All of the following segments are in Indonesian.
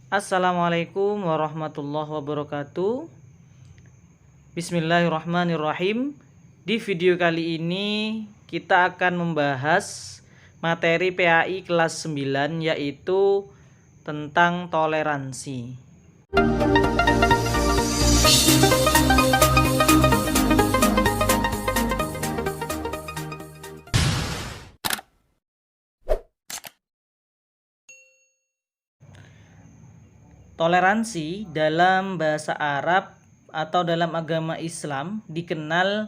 Assalamualaikum warahmatullahi wabarakatuh. Bismillahirrahmanirrahim. Di video kali ini kita akan membahas materi PAI kelas 9, yaitu tentang toleransi. Toleransi dalam bahasa Arab atau dalam agama Islam dikenal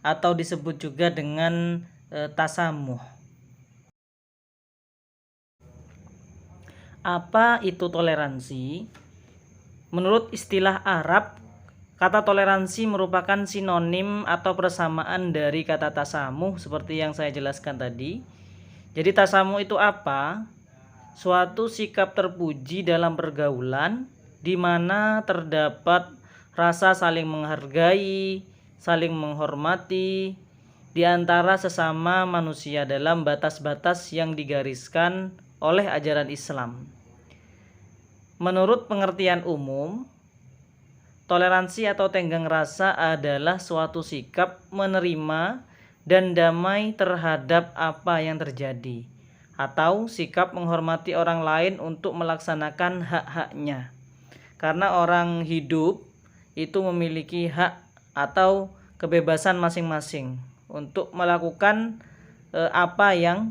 atau disebut juga dengan tasamuh. Apa itu toleransi? Menurut istilah Arab, kata toleransi merupakan sinonim atau persamaan dari kata tasamuh seperti yang saya jelaskan tadi. Jadi tasamuh itu apa? Suatu sikap terpuji dalam pergaulan di mana terdapat rasa saling menghargai, saling menghormati di antara sesama manusia dalam batas-batas yang digariskan oleh ajaran Islam. Menurut pengertian umum, toleransi atau tenggang rasa adalah suatu sikap menerima dan damai terhadap apa yang terjadi, atau sikap menghormati orang lain untuk melaksanakan hak-haknya. Karena orang hidup itu memiliki hak atau kebebasan masing-masing untuk melakukan apa yang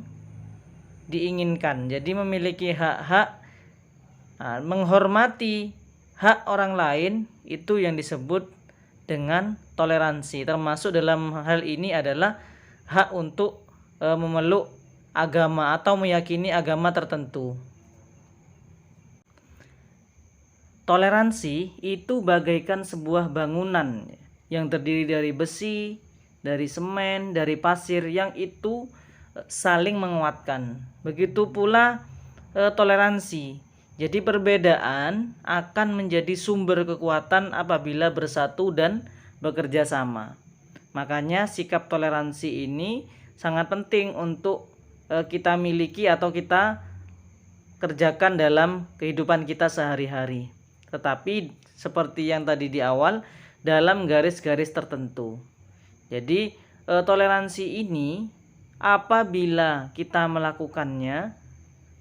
diinginkan. Jadi memiliki hak-hak, menghormati hak orang lain itu yang disebut dengan toleransi. Termasuk dalam hal ini adalah hak untuk memeluk agama atau meyakini agama tertentu. Toleransi itu bagaikan sebuah bangunan yang terdiri dari besi, dari semen, dari pasir yang itu saling menguatkan. Begitu pula toleransi. Jadi perbedaan akan menjadi sumber kekuatan apabila bersatu dan bekerja sama. Makanya sikap toleransi ini sangat penting untuk kita miliki atau kita kerjakan dalam kehidupan kita sehari-hari. Tetapi seperti yang tadi di awal, dalam garis-garis tertentu. Jadi toleransi ini apabila kita melakukannya,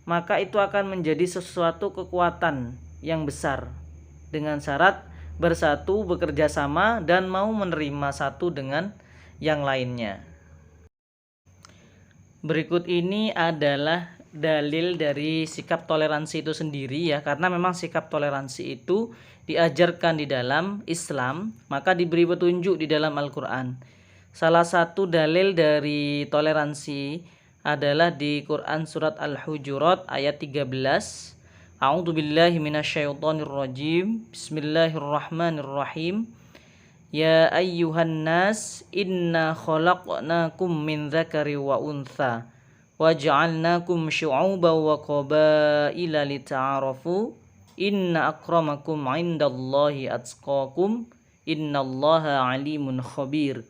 maka itu akan menjadi sesuatu kekuatan yang besar dengan syarat bersatu, bekerja sama, dan mau menerima satu dengan yang lainnya. Berikut ini adalah dalil dari sikap toleransi itu sendiri ya, karena memang sikap toleransi itu diajarkan di dalam Islam, maka diberi petunjuk di dalam Al-Quran. Salah satu dalil dari toleransi adalah di Quran surat Al-Hujurat ayat 13. A'udzubillahi minasyaitonirrajim. Bismillahirrahmanirrahim. Ya ayyuhan nas inna khalaqnakum min dzakari wa untha wa ja'alnakum syu'uban wa qabaila lita'arafu inna akramakum 'indallahi atqakum innallaha 'alimun khabir.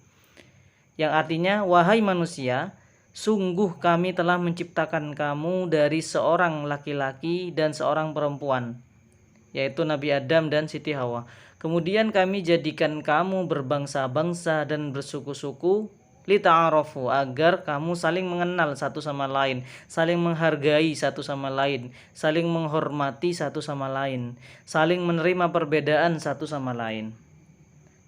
Yang artinya, wahai manusia, sungguh kami telah menciptakan kamu dari seorang laki-laki dan seorang perempuan, yaitu Nabi Adam dan Siti Hawa. Kemudian kami jadikan kamu berbangsa-bangsa dan bersuku-suku lita'arafu, agar kamu saling mengenal satu sama lain, saling menghargai satu sama lain, saling menghormati satu sama lain, saling menerima perbedaan satu sama lain.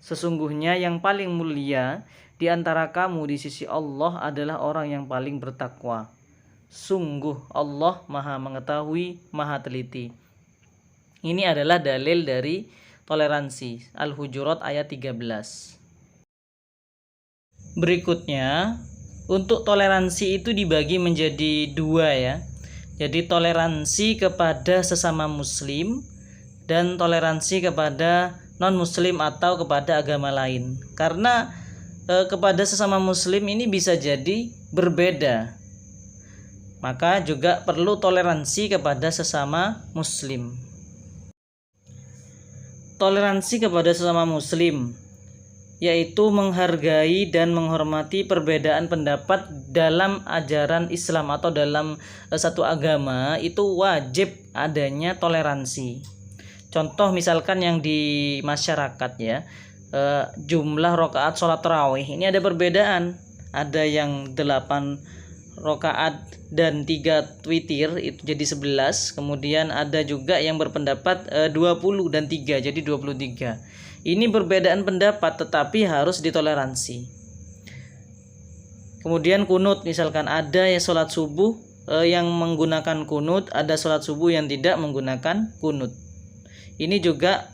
Sesungguhnya yang paling mulia di antara kamu di sisi Allah adalah orang yang paling bertakwa. Sungguh Allah Maha mengetahui, Maha teliti. Ini adalah dalil dari toleransi, Al-Hujurat ayat 13. Berikutnya, untuk toleransi itu dibagi menjadi dua ya. Jadi toleransi kepada sesama muslim dan toleransi kepada non-muslim atau kepada agama lain. Karena kepada sesama muslim ini bisa jadi berbeda, maka juga perlu toleransi kepada sesama muslim. Toleransi kepada sesama muslim yaitu menghargai dan menghormati perbedaan pendapat dalam ajaran Islam atau dalam satu agama, itu wajib adanya toleransi. Contoh misalkan yang di masyarakat ya, jumlah rakaat sholat tarawih ini ada perbedaan. Ada yang 8 rakaat dan 3 witir itu jadi 11. Kemudian ada juga yang berpendapat 20 dan 3 jadi 23. Ini perbedaan pendapat tetapi harus ditoleransi. Kemudian kunut, misalkan ada ya sholat subuh yang menggunakan kunut, ada sholat subuh yang tidak menggunakan kunut. Ini juga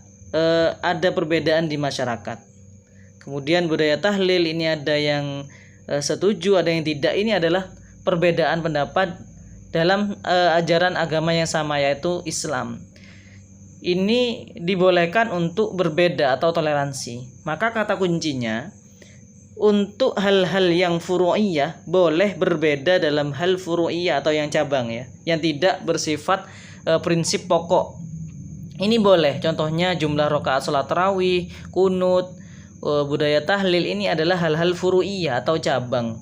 ada perbedaan di masyarakat. Kemudian budaya tahlil, ini ada yang setuju, ada yang tidak. Ini adalah perbedaan pendapat dalam ajaran agama yang sama, yaitu Islam. Ini dibolehkan untuk berbeda atau toleransi. Maka kata kuncinya, untuk hal-hal yang furu'iyah boleh berbeda dalam hal furu'iyah atau yang cabang ya, yang tidak bersifat prinsip pokok. Ini boleh, contohnya jumlah rakaat salat tarawih, kunut, budaya tahlil, ini adalah hal-hal furu'iyah atau cabang.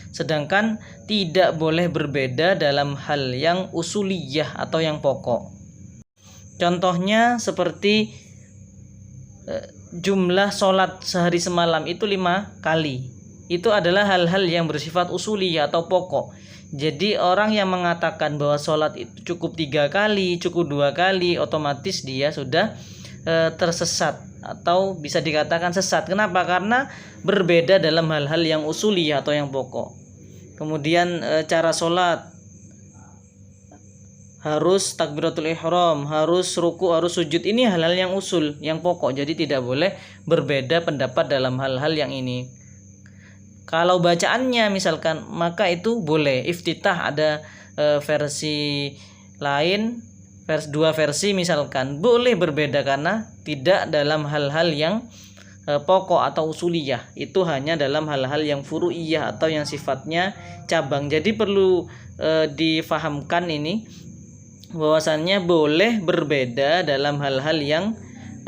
Sedangkan tidak boleh berbeda dalam hal yang usuliyah atau yang pokok. Contohnya seperti jumlah sholat sehari semalam itu 5 kali. Itu adalah hal-hal yang bersifat usuliyah atau pokok. Jadi orang yang mengatakan bahwa sholat itu cukup 3 kali, cukup 2 kali, otomatis dia sudah tersesat atau bisa dikatakan sesat. Kenapa? Karena berbeda dalam hal-hal yang usuliyah atau yang pokok. Kemudian cara sholat, harus takbiratul ihram, harus ruku, harus sujud, ini hal-hal yang usul, yang pokok. Jadi tidak boleh berbeda pendapat dalam hal-hal yang ini. Kalau bacaannya misalkan, maka itu boleh. Iftitah ada versi lain, dua versi misalkan, boleh berbeda karena tidak dalam hal-hal yang pokok atau usuliyah. Itu hanya dalam hal-hal yang furu'iyah atau yang sifatnya cabang. Jadi perlu difahamkan ini, bahwasannya boleh berbeda dalam hal-hal yang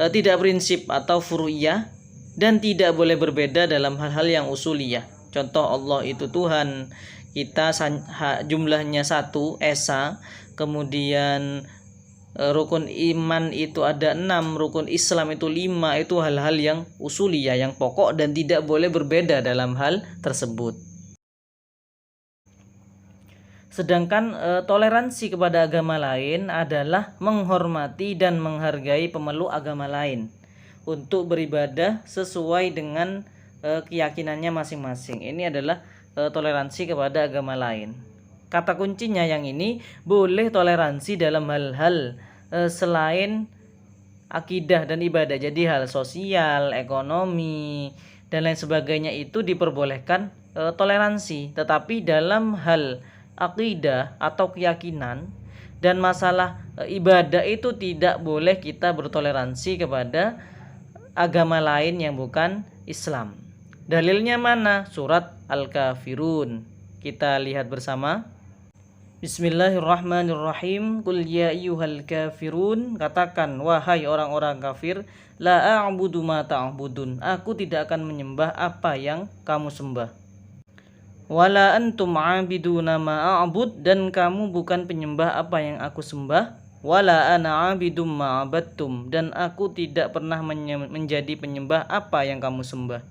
tidak prinsip atau furu'iyah, dan tidak boleh berbeda dalam hal-hal yang usuliyah. Contoh, Allah itu Tuhan, kita jumlahnya 1 esa, kemudian rukun iman itu ada 6, rukun Islam itu 5, itu hal-hal yang usuliyah, yang pokok, dan tidak boleh berbeda dalam hal tersebut. Sedangkan toleransi kepada agama lain adalah menghormati dan menghargai pemeluk agama lain untuk beribadah sesuai dengan keyakinannya masing-masing. Ini adalah toleransi kepada agama lain. Kata kuncinya yang ini, boleh toleransi dalam hal-hal selain akidah dan ibadah. Jadi hal sosial, ekonomi, dan lain sebagainya itu diperbolehkan toleransi. Tetapi dalam hal akidah atau keyakinan dan masalah ibadah itu tidak boleh kita bertoleransi kepada agama lain yang bukan Islam. Dalilnya mana? Surat Al-Kafirun. Kita lihat bersama. Bismillahirrahmanirrahim. Qul ya ayyuhal kafirun, katakan wahai orang-orang kafir, la a'budu ma ta'budun, aku tidak akan menyembah apa yang kamu sembah. Wala antum 'abiduna ma a'bud, dan kamu bukan penyembah apa yang aku sembah. Wala ana 'abidum ma 'abadtum, dan aku tidak pernah menjadi penyembah apa yang kamu sembah.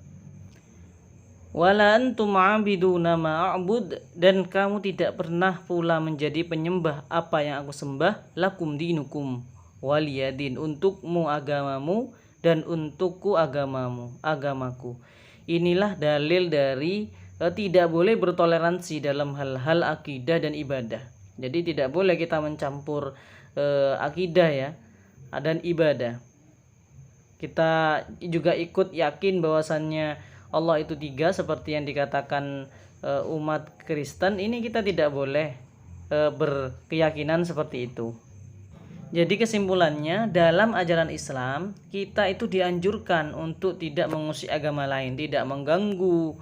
Wala antum 'abiduna ma a'bud, dan kamu tidak pernah pula menjadi penyembah apa yang aku sembah. Lakum dinukum waliyadin, untukmu agamamu dan untukku agamaku. Inilah dalil dari tidak boleh bertoleransi dalam hal-hal akidah dan ibadah. Jadi tidak boleh kita mencampur akidah ya dan ibadah. Kita juga ikut yakin bahwasannya Allah itu 3 seperti yang dikatakan umat Kristen. Ini kita tidak boleh berkeyakinan seperti itu. Jadi kesimpulannya, dalam ajaran Islam kita itu dianjurkan untuk tidak mengusik agama lain, tidak mengganggu,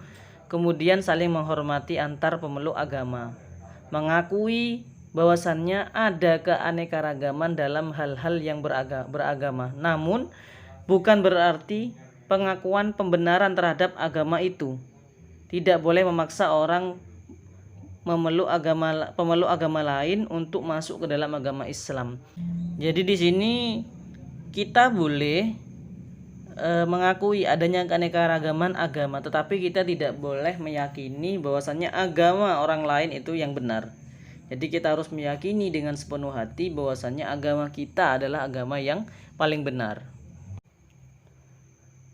kemudian saling menghormati antar pemeluk agama, mengakui bahwasannya ada keanekaragaman dalam hal-hal yang beragama. Namun bukan berarti pengakuan pembenaran terhadap agama itu. Tidak boleh memaksa orang pemeluk agama lain untuk masuk ke dalam agama Islam. Jadi di sini kita boleh mengakui adanya keanekaragaman agama, tetapi kita tidak boleh meyakini bahwasannya agama orang lain itu yang benar. Jadi kita harus meyakini dengan sepenuh hati bahwasannya agama kita adalah agama yang paling benar.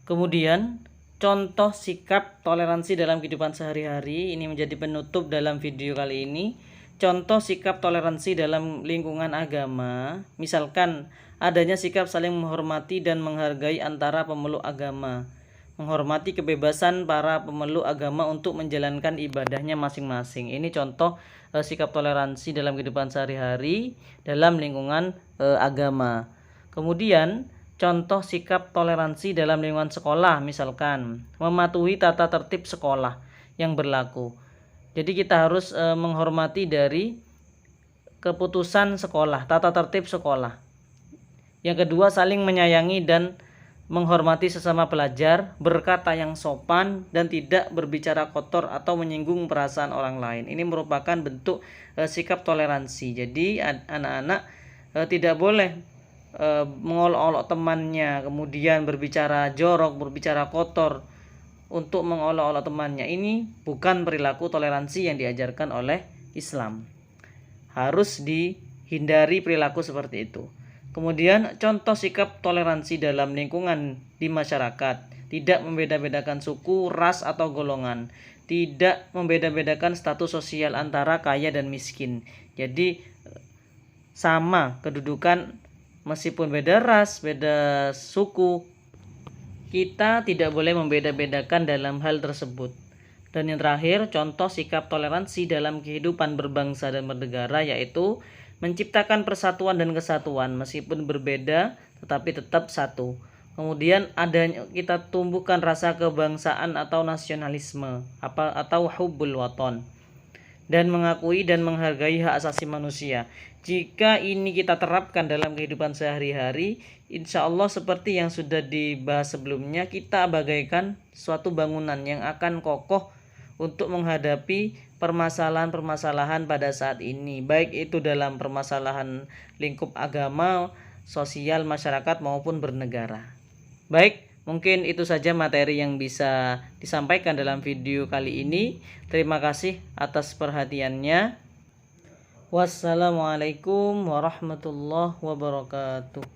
Kemudian contoh sikap toleransi dalam kehidupan sehari-hari ini menjadi penutup dalam video kali ini. Contoh sikap toleransi dalam lingkungan agama, misalkan adanya sikap saling menghormati dan menghargai antara pemeluk agama, menghormati kebebasan para pemeluk agama untuk menjalankan ibadahnya masing-masing. Ini contoh sikap toleransi dalam kehidupan sehari-hari dalam lingkungan agama. Kemudian contoh sikap toleransi dalam lingkungan sekolah, misalkan mematuhi tata tertib sekolah yang berlaku. Jadi kita harus menghormati dari keputusan sekolah, tata tertib sekolah. Yang kedua, saling menyayangi dan menghormati sesama pelajar, berkata yang sopan dan tidak berbicara kotor atau menyinggung perasaan orang lain. Ini merupakan bentuk sikap toleransi. Jadi anak-anak tidak boleh mengolok-olok temannya, kemudian berbicara jorok, berbicara kotor untuk mengolok-olok temannya. Ini bukan perilaku toleransi yang diajarkan oleh Islam. Harus dihindari perilaku seperti itu. Kemudian contoh sikap toleransi dalam lingkungan di masyarakat, tidak membeda-bedakan suku, ras atau golongan, tidak membeda-bedakan status sosial antara kaya dan miskin. Jadi sama kedudukan meskipun beda ras, beda suku, kita tidak boleh membeda-bedakan dalam hal tersebut. Dan yang terakhir, contoh sikap toleransi dalam kehidupan berbangsa dan bernegara, yaitu menciptakan persatuan dan kesatuan meskipun berbeda tetapi tetap satu. Kemudian kita tumbuhkan rasa kebangsaan atau nasionalisme atau hubbul waton, dan mengakui dan menghargai hak asasi manusia. Jika ini kita terapkan dalam kehidupan sehari-hari, insya Allah seperti yang sudah dibahas sebelumnya, kita bagaikan suatu bangunan yang akan kokoh untuk menghadapi permasalahan-permasalahan pada saat ini, baik itu dalam permasalahan lingkup agama, sosial, masyarakat maupun bernegara. Baik, mungkin itu saja materi yang bisa disampaikan dalam video kali ini. Terima kasih atas perhatiannya. Wassalamualaikum warahmatullahi wabarakatuh.